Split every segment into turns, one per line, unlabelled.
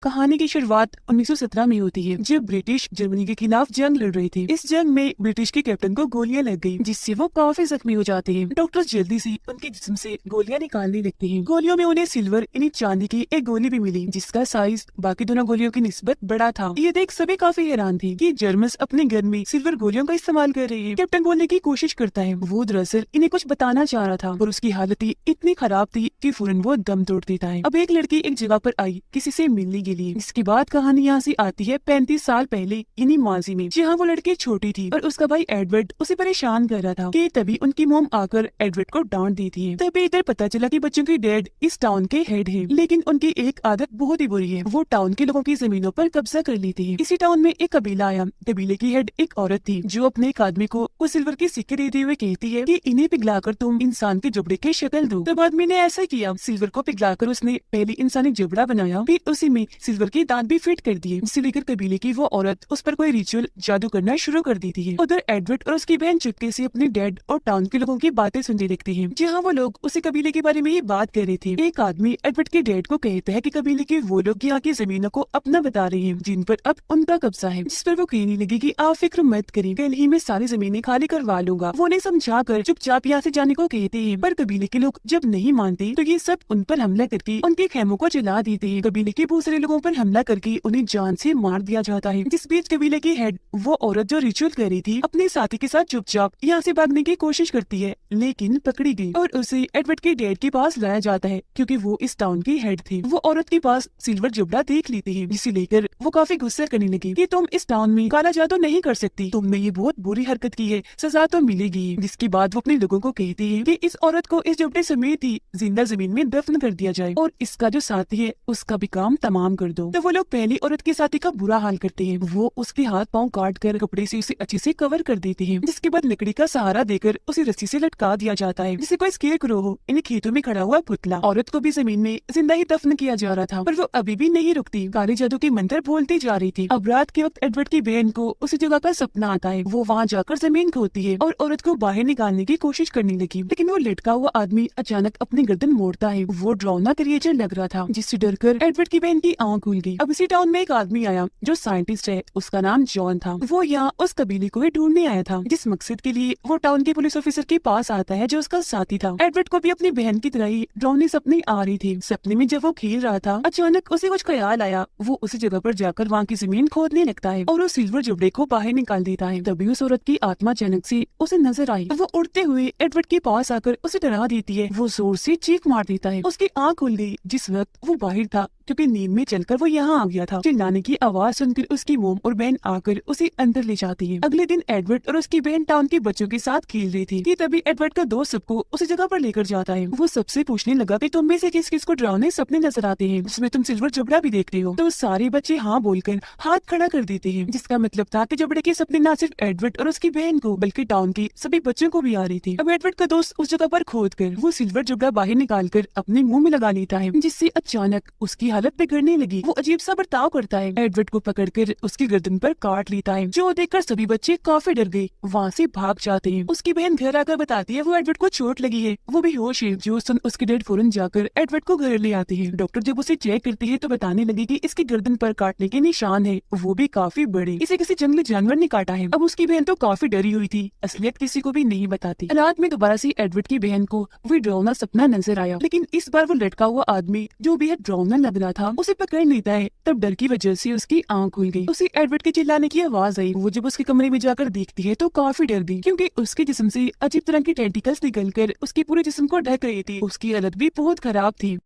कहानी की शुरुआत 1917 में होती है, जब ब्रिटिश जर्मनी के खिलाफ जंग लड़ रही थी। इस जंग में ब्रिटिश के कैप्टन को गोलियां लग गई, जिससे वो काफी जख्मी हो जाते हैं। डॉक्टर जल्दी से उनके जिस्म से गोलियां निकालने लगते हैं। गोलियों में उन्हें सिल्वर यानी चांदी की एक गोली भी मिली, जिसका साइज बाकी दोनों गोलियों की निस्बत बड़ा था। ये देख सभी काफी हैरान थे कि जर्मन्स अपने गन में सिल्वर गोलियों का इस्तेमाल कर रहे हैं। कैप्टन बोलने की कोशिश करता है, वो दरअसल इन्हें कुछ बताना चाह रहा था, पर उसकी हालत ही इतनी खराब थी कि फौरन वो दम तोड़ देता है। अब एक लड़की एक जगह पर आई किसी से मिलने के लिए। इसके बाद कहानी यहाँ से आती है 35 साल पहले इन्हीं माजी में, जहाँ वो लड़की छोटी थी और उसका भाई एडवर्ड उसे परेशान कर रहा था कि तभी उनकी मोम आकर एडवर्ड को डांट देती है। तभी इधर पता चला कि बच्चों की डैड इस टाउन के हेड है, लेकिन उनकी एक आदत बहुत ही बुरी है, वो टाउन के लोगों की जमीनों पर कब्जा कर लेती है। इसी टाउन में एक कबीला आया। कबीले की हेड एक औरत थी, जो अपने एक आदमी को कुछ सिल्वर के सिक्के देते हुए कहती है कि इन्हें पिघलाकर तुम इंसान के जबड़े की शक्ल दो। तब आदमी ने ऐसा किया, सिल्वर को पिघलाकर उसने पहले इंसानी जबड़ा बनाया, फिर उसी में सिल्वर के दांत भी फिट कर दिए, जिसे लेकर कबीले की वो औरत उस पर कोई रिचुअल जादू करना शुरू कर देती है। उधर एडवर्ड और उसकी बहन चुपके से अपने डैड और टाउन के लोगों की बातें सुनते देखते हैं, जहाँ वो लोग उसी कबीले के बारे में ही बात कर रहे थे। एक आदमी एडवर्ड के डैड को कहता है कि कबीले के वो लोग यहाँ की जमीनों को अपना बता रहे हैं, जिन पर अब उनका कब्जा है। जिस पर वो कहने लगी कि आप फिक्र मत करें, कल ही मैं सारी जमीनें खाली करवा लूंगा। वो उन्हें समझा कर चुपचाप यहाँ से जाने को कहते हैं, पर कबीले के लोग जब नहीं मानते तो ये सब उन पर हमला करके उनके खेमों को जला देते हैं। कबीले के दूसरे लोगों पर हमला करके उन्हें जान से मार दिया जाता है। जिस बीच कबीले की हेड, वो औरत जो रिचुअल कर रही थी, अपने साथी के साथ चुपचाप यहाँ से भागने की कोशिश करती है, लेकिन पकड़ी गई और उसे एडवर्ड के डैड के पास लाया जाता है, क्योंकि वो इस टाउन की हेड थी। वो औरत के पास सिल्वर जबड़ा देख लेते हैं, जिसे लेकर वो काफी गुस्सा करने लगी कि तुम इस टाउन में काला जादू नहीं कर सकती, तुमने ये बहुत बुरी हरकत की है, सजा तो मिलेगी। जिसके बाद वो अपने लोगों को कहती है कि इस औरत को इस जबड़े समेत ही जिंदा जमीन में दफन कर दिया जाए और इसका जो साथी है उसका भी काम तमाम कर दो। तो वो लोग पहली औरत के साथी का बुरा हाल करते हैं, वो उसके हाथ पाँव काट कर कपड़े से उसे अच्छे से कवर कर देते हैं। जिसके बाद लकड़ी का सहारा देकर उसे रस्सी से लटका दिया जाता है, जिसे कोई स्केयर क्रो हो इन्हें खेतों में खड़ा हुआ पुतला। औरत को भी जमीन में जिंदा ही दफन किया जा रहा था, पर वो अभी भी नहीं रुकती, काले जादू की मंत्र बोलती जा रही थी। अब रात के वक्त एडवर्ड की बहन को उसी जगह का सपना आता है, वो वहाँ जाकर जमीन खोदती है और औरत को बाहर निकालने की कोशिश करने लगी, लेकिन वो लटका हुआ आदमी अचानक अपनी गर्दन मोड़ता है। वो डरावना क्रिएचर लग रहा था, जिससे डरकर एडवर्ड की बहन की आंख खुल गई। अब इसी टाउन में एक आदमी आया जो साइंटिस्ट है, उसका नाम जॉन था। वो यहाँ उस कबीले को ही ढूंढने आया था, जिस मकसद के लिए वो टाउन के पुलिस ऑफिसर के पास आता है, जो उसका साथी था। एडवर्ड को भी अपनी बहन की तरह ही डरावनी सपने आ रही थी। सपने में जब वो खेल रहा था, अचानक उसे कुछ ख्याल आया, वो उसी जगह पर जाकर वहाँ की जमीन खोदने लगता है और उस सिल्वर जबड़े को बाहर निकाल देता है। तभी उस औरत की आत्मा अचानक से उसे नजर आई, वो उड़ते हुए एडवर्ड के पास आकर उसे डरा देती है। वो जोर से चीख मार देता है, उसकी आंख खुल गई। जिस वक्त वो बाहर था, क्योंकि नींद में चलकर वो यहाँ आ गया था, चिल्लाने की आवाज सुनकर उसकी मोम और बहन आकर उसे अंदर ले जाती है। अगले दिन एडवर्ड और उसकी बहन टाउन के बच्चों के साथ खेल रही थी कि तभी एडवर्ड का दोस्त सबको उसी जगह पर लेकर जाता है। वो सबसे पूछने लगा कि तुम में से किस किस को डरावने सपने नजर आते हैं, जिसमें तुम सिल्वर जबड़ा भी देखते हो। तो सारे बच्चे हाँ बोलकर हाथ खड़ा कर देते हैं, जिसका मतलब था कि जबड़े के सपने न सिर्फ एडवर्ड और उसकी बहन को बल्कि टाउन के सभी बच्चों को भी आ रही थी। अब एडवर्ड का दोस्त उस जगह पर खोद कर वो सिल्वर जबड़ा बाहर निकाल कर अपने मुंह में लगा लेता है, जिससे अचानक उसकी हालत बिगड़ने लगी। वो अजीब सा बर्ताव करता है, एडवर्ड को पकड़कर उसकी गर्दन पर काट लेता है, जो देखकर सभी बच्चे काफी डर गए, वहाँ से भाग जाते हैं। उसकी बहन घर आकर बताती है वो एडवर्ड को चोट लगी है, वो बेहोश है। जो सुन उसके डैड फौरन जाकर एडवर्ड को घर ले आते हैं। डॉक्टर जब उसे चेक करते हैं तो बताने लगे कि इसकी गर्दन पर काटने के निशान है, वो भी काफी बड़े, इसे किसी जंगली जानवर ने काटा है। अब उसकी बहन तो काफी डरी हुई थी, असलियत किसी को भी नहीं बताती। रात में दोबारा से एडवर्ड की बहन को वो डरावना सपना नजर आया, लेकिन इस बार वो लटका हुआ आदमी जो बेहद डरावना लग रहा था उसे पकड़ लेता है। तब डर की वजह से उसकी आंख खुल गई, उसे एडवर्ड के चिल्लाने की आवाज आई। वो जब उसके कमरे में जाकर देखती है तो काफी डर गई, क्योंकि उसके जिस्म से अजीब तरह की टेंटिकल्स निकलकर उसके पूरे जिस्म को ढक रही थी। उसकी हालत भी बहुत खराब थी।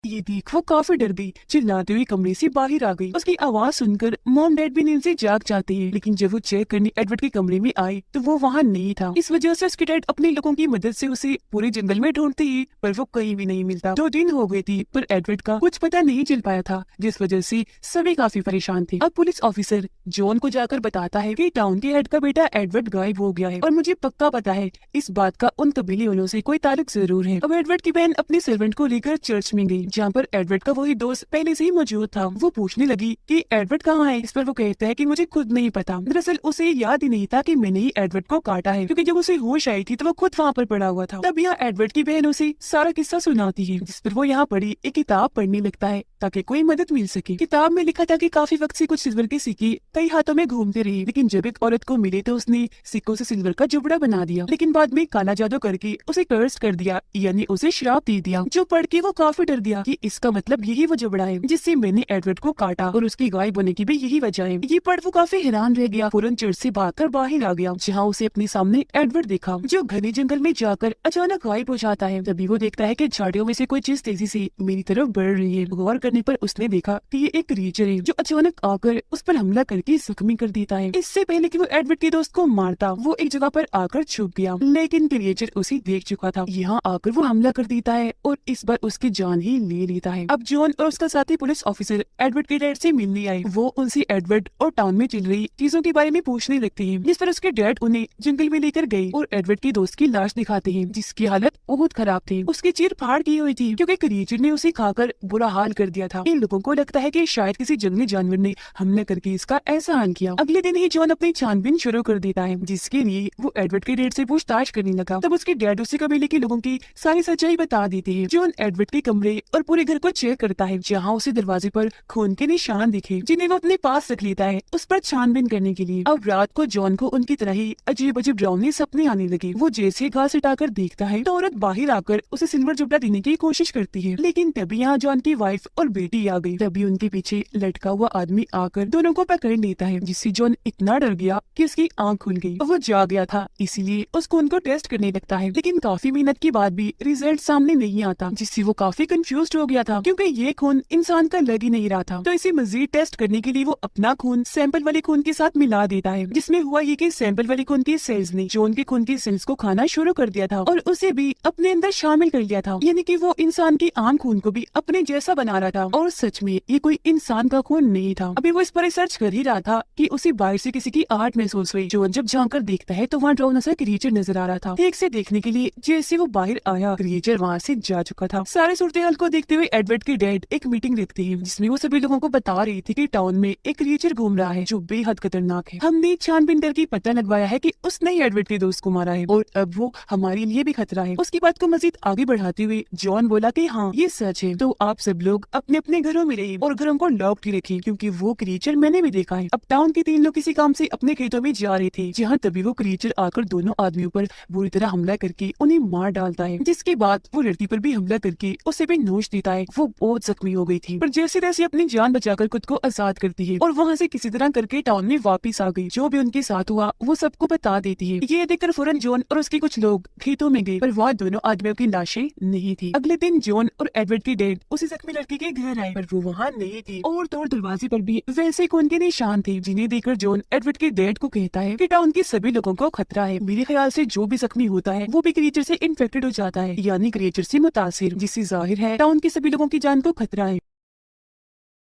ये देख वो काफी डर गई, चिल्लाते हुए कमरे से बाहर आ गई। उसकी आवाज सुनकर मॉम डैड भी नींद से जाग जाते हैं, लेकिन जब वो चेक करने एडवर्ड के कमरे में आई तो वो वहाँ नहीं था। इस वजह से उसके डैड अपने लोगों की मदद से उसे पूरे जंगल में ढूंढते ही, पर वो कहीं भी नहीं मिलता। 2 दिन हो गए थे, पर एडवर्ड का कुछ पता नहीं चल पाया था, जिस वजह से सभी काफी परेशान थे। अब पुलिस ऑफिसर जॉन को जाकर बताता है कि टाउन के हेड का बेटा एडवर्ड गायब हो गया है, और मुझे पक्का पता है इस बात का उन कबीले वालों से कोई ताल्लुक जरूर है। अब एडवर्ड की बहन अपने सर्वेंट को लेकर चर्च में गई, जहाँ पर एडवर्ड का वही दोस्त पहले से ही मौजूद था। वो पूछने लगी कि एडवर्ड कहाँ है। इस पर वो कहता है कि मुझे खुद नहीं पता। दरअसल उसे याद ही नहीं था कि मैंने ही एडवर्ड को काटा है, क्योंकि जब उसे होश आई थी तो वो खुद वहाँ पर पड़ा हुआ था। तब यहाँ एडवर्ड की बहन उसे सारा किस्सा सुनाती है, जिस पर वो यहाँ पढ़ी एक किताब पढ़ने लगता है ताकि कोई मदद मिल सके। किताब में लिखा था कि काफी वक्त से कुछ सिल्वर के सिक्के कई हाथों में घूमते रहे, लेकिन जब एक औरत को मिले तो उसने सिक्कों से सिल्वर का जुबड़ा बना दिया, लेकिन बाद में काला जादू करके उसे कर्स कर दिया, यानी उसे श्राप दे दिया। जो पढ़ के वो काफी डर गया कि इसका मतलब यही वो जुबड़ा है जिससे मैंने एडवर्ड को काटा और उसकी गायब होने की भी यही वजह है। ये पढ़ वो काफी हैरान रह गया, फौरन चर्च से भागकर बाहर आ गया, जहाँ उसे अपने सामने एडवर्ड देखा जो घने जंगल में जाकर अचानक गायब हो जाता है। तभी वो देखता है कि झाड़ियों में से कोई चीज तेजी से मेरी तरफ बढ़ रही है। गौर करने पर उसने देखा कि ये एक क्रीचर है जो अचानक आकर उस पर हमला करके जख्मी कर देता है। इससे पहले कि वो एडवर्ड के दोस्त को मारता, वो एक जगह पर आकर छुप गया, लेकिन क्रीचर उसे देख चुका था। यहाँ आकर वो हमला कर देता है और इस बार उसकी जान ही ले लेता है। अब जॉन और उसका साथी पुलिस ऑफिसर एडवर्ड के डैड से मिलने आए। वो उनसे एडवर्ड और टाउन में चल रही चीजों के बारे में पूछने लगते हैं, जिस पर उसके डैड उन्हें जंगल में लेकर गए और एडवर्ड के दोस्त की लाश दिखाते हैं, जिसकी हालत बहुत खराब थी। उसकी चीर फाड़ की हुई थी क्योंकि क्रीचर ने उसे खाकर बुरा हाल कर दिया था। इन लोगों को लगता है कि शायद किसी जंगली जानवर ने हमला करके इसका ऐसा हाल किया। अगले दिन ही जॉन अपनी छानबीन शुरू कर देता है, जिसके लिए वो एडवर्ड के डैड से पूछताछ करने लगा। तब उसके डैड उसे कबीले के लोगों की सारी सच्चाई बता देते हैं। जॉन एडवर्ड के कमरे और पूरे घर को चेक करता है, जहाँ उसे दरवाजे पर खून के निशान दिखे, जिन्हें वो अपने पास रख लेता है उस पर छानबीन करने के लिए। अब रात को जॉन को उनकी तरह ही अजीब अजीब डरावने सपने आने लगे। वो जैसे घास हटाकर देखता है तो औरत बाहर आकर उसे सिल्वर जुबड़ा देने की कोशिश करती है, लेकिन तभी यहाँ जॉन की वाइफ और बेटी आ गई। तभी उनके पीछे लटका हुआ आदमी आकर दोनों को पकड़ लेता है, जिससे जॉन इतना डर गया कि उसकी आंख खुल गई। वो जाग गया था, इसीलिए उस खून को टेस्ट करने लगता है, लेकिन काफी मेहनत के बाद भी रिजल्ट सामने नहीं आता, जिससे वो काफी कंफ्यूज हो गया था क्योंकि ये खून इंसान का लग ही नहीं रहा था। तो इसे मजीद टेस्ट करने के लिए वो अपना खून सैंपल वाले खून के साथ मिला देता है, जिसमें हुआ ये कि सैंपल वाले खून के सेल्स ने जॉन के खून के सेल्स को खाना शुरू कर दिया था और उसे भी अपने अंदर शामिल कर लिया था, यानी कि वो इंसान के आम खून को भी अपने जैसा बना रहा था। और सच में ये कोई इंसान का खून नहीं था। अभी वो इस पर रिसर्च कर ही रहा था कि उसे बाहर से किसी की आहट महसूस हुई। जॉन जब झांक कर देखता है तो वहाँ डरावना सा क्रीचर नजर आ रहा था। ठीक से देखने के लिए जैसे वो बाहर आया, क्रीचर वहाँ से जा चुका था। सारे सूरत हाल को देखते हुए एडवर्ड के डैड एक मीटिंग रखते हैं, जिसमें वो सभी लोगों को बता रही थी कि टाउन में एक क्रीचर घूम रहा है जो बेहद खतरनाक है। हमने छानबीन करके पता लगवाया है कि उसने ही एडवर्ड के दोस्त को मारा है और अब वो हमारे लिए भी खतरा है। उसकी बात को मजीद आगे बढ़ाते हुए जॉन बोला कि हाँ ये सच है, तो आप सब लोग अपने अपने घरों में रहिए और घरों को लॉक्ड ही रखिए, क्योंकि वो क्रीचर मैंने भी देखा है। अब टाउन के 3 लोग किसी काम से अपने खेतों में जा रहे थे, जहाँ तभी वो क्रीचर आकर दोनों आदमियों पर बुरी तरह हमला करके उन्हें मार डालता है, जिसके बाद वो लड़की पर भी हमला करके उसे भी नोच देता है। वो बहुत जख्मी हो गई थी, पर जैसे तैसे अपनी जान बचाकर खुद को आजाद करती है और वहाँ से किसी तरह करके टाउन में वापस आ गई। जो भी उनके साथ हुआ वो सबको बता देती है। ये देखकर फौरन जॉन और उसके कुछ लोग खेतों में गए, पर वहाँ दोनों आदमियों की लाशें नहीं थी। अगले दिन जॉन और एडवर्ड की डैड उसी जख्मी लड़की के घर आए, पर वो वहाँ नहीं थी और तोड़ दरवाजे पर भी वैसे खून के निशान थे, जिन्हें देखकर जॉन एडवर्ड के डैड को कहता है कि टाउन के सभी लोगों को खतरा है। मेरे ख्याल से जो भी जख्मी होता है वो भी क्रीचर से इन्फेक्टेड हो जाता है, यानी क्रीचर से मुतासिर, जिससे जाहिर है टाउन के सभी लोगों की जान को खतरा है।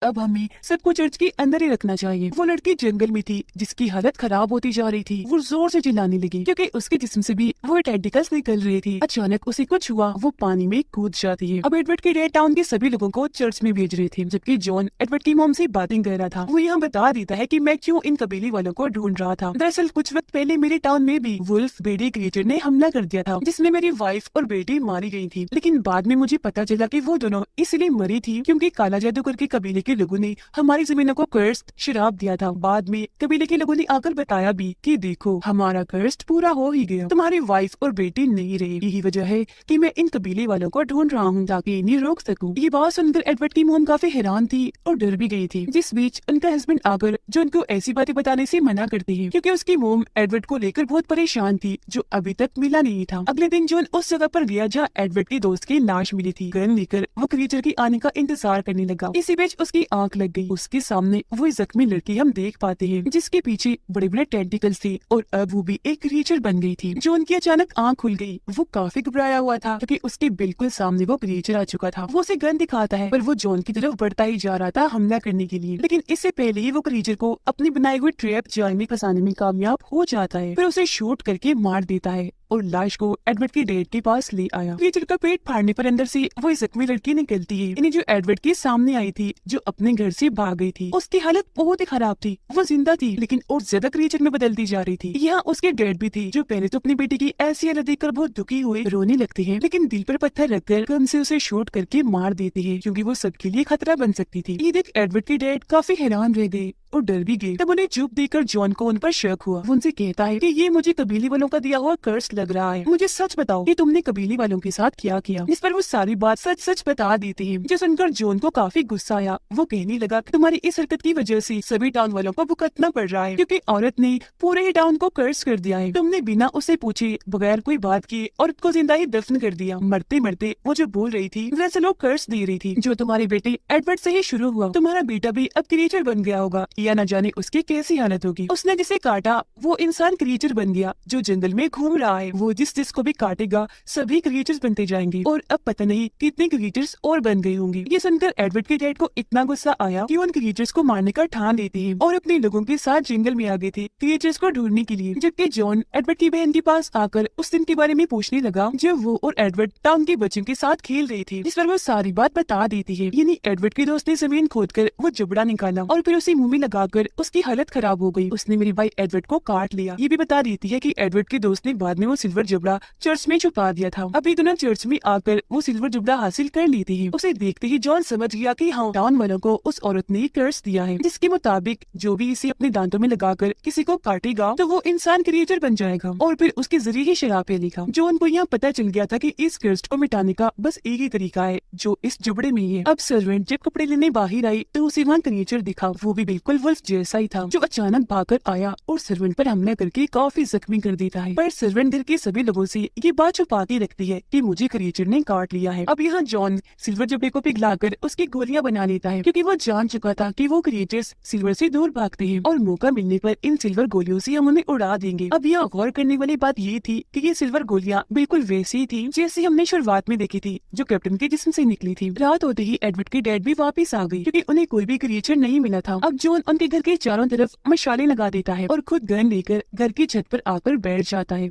अब हमें सबको चर्च के अंदर ही रखना चाहिए। वो लड़की जंगल में थी जिसकी हालत खराब होती जा रही थी। वो जोर से चिल्लाने लगी क्योंकि उसके जिस्म से भी वो टेंटिकल्स निकल रहे थे। अचानक उसे कुछ हुआ, वो पानी में कूद जाती है। अब एडवर्ड के डैड टाउन के सभी लोगों को चर्च में भेज रहे थे, जबकि जॉन एडवर्ड की मॉम से बातें कर रहा था। वो यहाँ बता देता है कि मैं क्यों इन कबीले वालों को ढूंढ रहा था। दरअसल कुछ वक्त पहले मेरे टाउन में भी वुल्फ बेडी क्रीचर ने हमला कर दिया था, जिसमें मेरी वाइफ और बेटी मारी गई थी। लेकिन बाद में मुझे पता चला कि वो दोनों इसलिए मरी थी क्योंकि काला जादूगर के कबीले के लोगों ने हमारी जमीनों को कर्स्ट शराब दिया था। बाद में कबीले के लोगों ने आकर बताया भी कि देखो हमारा कर्स्ट पूरा हो ही गया, तुम्हारी वाइफ और बेटी नहीं रही। यही वजह है कि मैं इन कबीले वालों को ढूंढ रहा हूँ ताकि इन्हें रोक सकूं। ये बात सुनकर एडवर्ड की मोम काफी हैरान थी और डर भी गई थी। जिस बीच उनका हस्बैंड आकर जो उनको ऐसी बातें बताने से मना करती है क्योंकि उसकी मोम एडवर्ड को लेकर बहुत परेशान थी, जो अभी तक मिला नहीं था। अगले दिन जॉन उस जगह पर गया जहाँ एडवर्ड की दोस्त की लाश मिली थी। गन लेकर वो क्रीचर के आने का इंतजार करने लगा। इसी बीच उसकी आंख लग गई। उसके सामने वही जख्मी लड़की हम देख पाते हैं, जिसके पीछे बड़े बड़े टेंटिकल्स थे और अब वो भी एक क्रीचर बन गई थी। जो उनकी अचानक आंख खुल गई, वो काफी घबराया हुआ था क्योंकि उसके बिल्कुल सामने वो क्रीचर आ चुका था। वो उसे गन दिखाता है पर वो जॉन की तरफ बढ़ता ही जा रहा था हमला करने के लिए, लेकिन इससे पहले ही वो क्रीचर को अपनी बनाई हुई ट्रैप जाल में फंसाने में कामयाब हो जाता है, फिर उसे शूट करके मार देता है और लाश को एडवर्ड के डैड के पास ले आया। क्रिएचर का पेट फाड़ने पर अंदर से वो जख्मी लड़की निकलती है, यानी जो एडवर्ड के सामने आई थी, जो अपने घर से भाग गई थी। उसकी हालत बहुत ही खराब थी, वो जिंदा थी लेकिन और ज्यादा क्रिएचर में बदलती जा रही थी। यहाँ उसके डैड भी थी, जो पहले तो अपनी बेटी की ऐसी हालत देखकर बहुत दुखी हुए रोने लगते हैं, लेकिन दिल पर पत्थर रखकर गन से उसे शूट करके मार देते हैं, क्योंकि वो सबके लिए खतरा बन सकती थी। ये देख एडवर्ड के डैड काफी हैरान रह गए और डर भी गए। तब उन्हें चुप देखकर जॉन को उन पर शक हुआ। वो उनसे कहता है कि ये मुझे कबीले वालों का दिया हुआ कर्स लग रहा है, मुझे सच बताओ कि तुमने कबीले वालों के साथ क्या किया। इस पर वो सारी बात सच सच बता देती है, जो सुनकर जॉन को काफी गुस्सा आया। वो कहने लगा कि तुम्हारी इस हरकत की वजह से सभी टाउन वालों को भुगतना पड़ रहा है, क्योंकि औरत ने पूरे ही टाउन को कर्स कर दिया है। तुमने बिना उसे पूछे बगैर कोई बात किए औरत को जिंदा ही दफन कर दिया। मरते मरते वो जो बोल रही थी वैसे लोग कर्स दे रही थी, जो तुम्हारे बेटे एडवर्ड से ही शुरू हुआ। तुम्हारा बेटा भी अब क्रिएचर बन गया होगा, या न जाने उसकी कैसी हालत होगी। उसने जिसे काटा वो इंसान क्रिएचर बन गया, जो जंगल में घूम रहा है। वो जिसको भी काटेगा सभी क्रिएचर्स बनते जाएंगे, और अब पता नहीं कितने क्रिएचर्स और बन गए होंगे। ये सुनकर एडवर्ड के डैड को इतना गुस्सा आया कि उन क्रिएचर्स को मारने का ठान लेते हैं और अपने लोगों के साथ जंगल में आ गए थे क्रिएचर्स को ढूंढने के लिए। जबकि जॉन एडवर्ड की बहन के पास आकर उस दिन के बारे में पूछने लगा जब वो और एडवर्ड टाउन के बच्चों के साथ खेल रहे थे, जिस पर वो सारी बात बता देती है। यानी एडवर्ड के दोस्त ने जमीन खोदकर वो जबड़ा निकाला और फिर उसे मुंह में लगाकर उसकी हालत खराब हो गई। उसने मेरे भाई एडवर्ड को काट लिया। ये भी बता देती है कि एडवर्ड के दोस्त ने बाद में वो सिल्वर जबड़ा चर्च में छुपा दिया था। अभी दोनों चर्च में आकर वो सिल्वर जबड़ा हासिल कर लेते हैं। उसे देखते ही जॉन समझ गया कि हाँ, टाउन वालों को उस औरत ने कर्स दिया है, जिसके मुताबिक जो भी इसे अपने दांतों में लगाकर किसी को काटेगा तो वो इंसान क्रिएचर बन जाएगा और फिर उसके जरिए ही शराब पीलेगा। जॉन को यहाँ पता चल गया था कि इस कर्स को मिटाने का बस एक ही तरीका है, जो इस जबड़े में ही है। अब सर्वेंट जब कपड़े लेने बाहर आई तो उसे वहाँ क्रिएचर दिखा। वो भी बिल्कुल वुल्फ जैसा ही था, जो अचानक भागकर आया और सर्वेंट पर हमला करके काफी जख्मी कर देता है। पर सर्वेंट घर के सभी लोगों से ये बात छुपाती रखती है कि मुझे क्रिएचर ने काट लिया है। अब यहाँ जॉन सिल्वर जबड़े को पिघलाकर उसकी गोलियां बना लेता है, क्योंकि वो जान चुका था कि वो क्रिएचर्स सिल्वर से दूर भागते हैं और मौका मिलने पर इन सिल्वर गोलियों से हम उन्हें उड़ा देंगे। अब यहाँ गौर करने वाली बात ये थी कि ये सिल्वर गोलियां बिल्कुल वैसी ही थी जैसी हमने शुरुआत में देखी थी, जो कैप्टन के जिस्म से निकली थी। रात होते ही एडवर्ड के डैड भी वापस आ गई, क्योंकि उन्हें कोई भी क्रिएचर नहीं मिला था। अब जॉन उनके घर के चारों तरफ मशाले लगा देता है और खुद गन लेकर घर की छत पर आकर बैठ जाता है।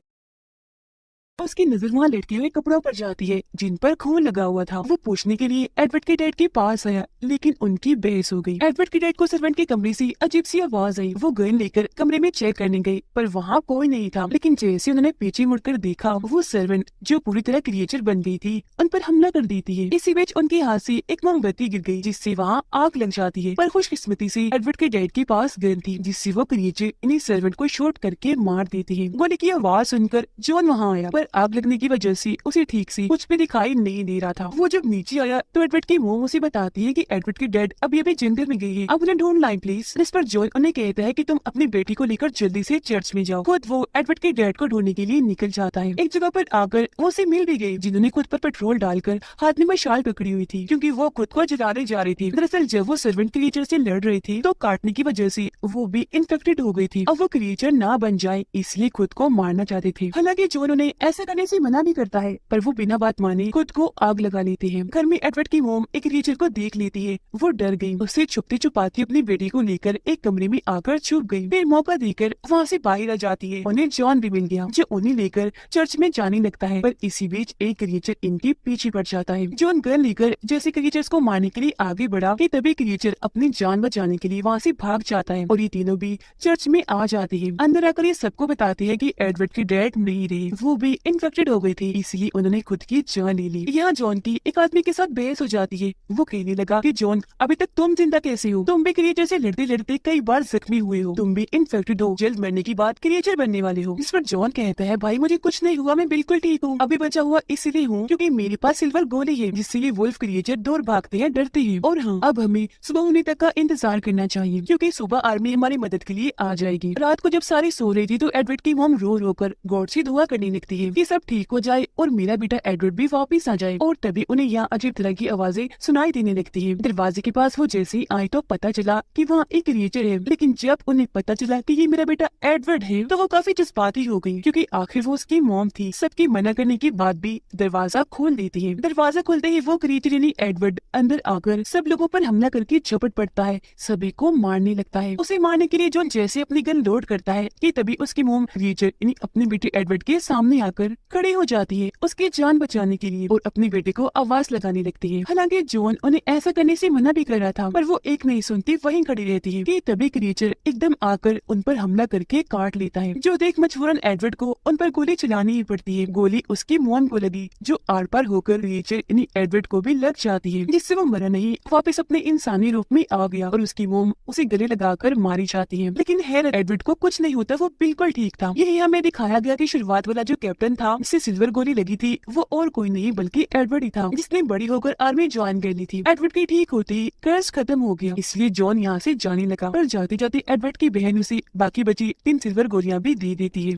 उसकी नजर वहाँ लटके हुए कपड़ों पर जाती है जिन पर खून लगा हुआ था। वो पूछने के लिए एडवर्ड के डैड के पास आया, लेकिन उनकी बहस हो गई। एडवर्ड के डैड को सर्वेंट के कमरे से अजीब सी आवाज आई। वो गन लेकर कमरे में चेक करने गई, पर वहाँ कोई नहीं था। लेकिन जैसे उन्होंने पीछे मुड़कर देखा, वो सर्वेंट जो पूरी तरह क्रिएचर बन गई थी उन पर हमला कर देती है। इसी बीच उनके हाथ से एक मोमबत्ती गिर गई, जिससे वहाँ आग लग जाती है। पर खुशकिस्मती से एडवर्ड के डैड के पास गन थी, जिससे वो क्रिएचर इन्हीं सर्वेंट को शूट करके मार देती है। गोली की आवाज सुनकर जॉन वहाँ आया, पर आग लगने की वजह से उसे ठीक से कुछ भी दिखाई नहीं दे रहा था। वो जब नीचे आया तो एडवर्ड की मोम उसे बताती है कि एडवर्ड की डैड अभी जंगल में गई है, अब उन्हें ढूंढ लाएं प्लीज। इस पर जॉन उन्हें कहता है कि तुम अपनी बेटी को लेकर जल्दी से चर्च में जाओ। खुद वो एडवर्ड के डैड को ढूंढने के लिए निकल जाता है। एक जगह पर आकर वो उसे मिल भी गई, जिन्होंने खुद पर पेट्रोल डालकर हाथ में मशाल पकड़ी हुई थी, क्योंकि वो खुद को जलाने जा रही थी। दरअसल जब वो सर्वेंट क्रिएचर से लड़ रही थी तो काटने की वजह से वो भी इन्फेक्टेड हो गई थी। अब वो क्रिएचर ना बन जाए इसलिए खुद को मारना चाहते थे। हालांकि जॉन उन्हें ऐसा करने से मना भी करता है, पर वो बिना बात माने खुद को आग लगा लेते हैं। घर में एडवर्ड की मोम एक क्रिएचर को देख लेती है। वो डर गई, उससे छुपती छुपाती अपनी बेटी को लेकर एक कमरे में आकर छुप गई। फिर मौका देकर वहाँ से बाहर आ जाती है। उन्हें जॉन भी मिल गया, जो उन्हें लेकर चर्च में जाने लगता है। पर इसी बीच एक क्रिएचर इनके पीछे पड़ जाता है। जॉन गन लेकर जैसे क्रिएचर्स को मारने के लिए आगे बढ़ा कि तभी क्रिएचर अपनी जान बचाने के लिए वहाँ से भाग जाता है और ये तीनों भी चर्च में आ जाती है। अंदर आकर ये सबको बताती है कि एडवर्ड के डैड नहीं रहे, वो भी इन्फेक्टेड हो गए थे, इसलिए उन्होंने खुद की जान ले ली। यहाँ जॉन की एक आदमी के साथ बहस हो जाती है। वो कहने लगा कि जॉन, अभी तक तुम जिंदा कैसे हो? तुम भी क्रिएचर से लड़ते लड़ते कई बार जख्मी हुए हो, तुम भी इन्फेक्टेड हो, जल्द मरने की बात क्रिएचर बनने वाले हो। इस पर जॉन कहता है, भाई मुझे कुछ नहीं हुआ, मैं बिल्कुल ठीक हूँ, अभी बचा हुआ इसलिए हूँ क्योंकि मेरे पास सिल्वर गोली है, जिससे ये वुल्फ क्रिएचर दूर भागते हैं, डरते हैं। और हाँ, अब हमें सुबह होने तक का इंतजार करना चाहिए, क्योंकि सुबह आर्मी हमारी मदद के लिए आ जाएगी। रात को जब सारी सो रही थी तो एडवर्ड की मॉम रो रो कर गॉड से दुआ करने लगती है कि सब ठीक हो जाए और मेरा बेटा एडवर्ड भी वापिस आ जाए। और तभी उन्हें यहाँ अजीब तरह की आवाजें सुनाई देने लगती है। दरवाजे के पास वो जैसे ही आई तो पता चला कि वहाँ एक क्रिएचर है, लेकिन जब उन्हें पता चला कि ये मेरा बेटा एडवर्ड है तो वो काफी जज्बाती हो गई, क्योंकि आखिर वो उसकी मॉम थी। सबकी मना करने के बाद भी दरवाजा खोल देती है। दरवाजा खोलते ही वो क्रिएचर यानी एडवर्ड अंदर आकर सब लोगों पर हमला करके झपट पड़ता है, सभी को मारने लगता है। उसे मारने के लिए जॉन जैसे अपनी गन लोड करता है कि तभी उसकी मॉम क्रिएचर यानी अपने बेटे एडवर्ड के सामने आकर आकर खड़ी हो जाती है उसकी जान बचाने के लिए और अपने बेटे को आवाज लगाने लगती है। हालांकि जॉन उन्हें ऐसा करने से मना भी कर रहा था, पर वो एक नहीं सुनती, वहीं खड़ी रहती है कि तभी क्रिएचर एकदम आकर उन पर हमला करके काट लेता है, जो देख मजबूरन एडवर्ड को उन पर गोली चलानी ही पड़ती है। गोली उसकी मॉम को लगी, जो आर पार होकर क्रिएचर यानी एडवर्ड को भी लग जाती है, जिससे वो मरा नहीं, वापस अपने इंसानी रूप में आ गया और उसकी मोम उसे गले लगाकर मारी जाती है। लेकिन हैर एडवर्ड को कुछ नहीं होता, वो बिल्कुल ठीक था। यही हमें दिखाया गया कि शुरुआत वाला जो कैप्टन था जिससे सिल्वर गोली लगी थी वो और कोई नहीं बल्कि एडवर्ड ही था, जिसने बड़ी होकर आर्मी ज्वाइन कर ली थी। एडवर्ड की ठीक होते ही कर्ज खत्म हो गया, इसलिए जॉन यहाँ से जाने लगा, पर जाते जाते एडवर्ड की बहन उसे बाकी बची 3 सिल्वर गोलियां भी दे देती है।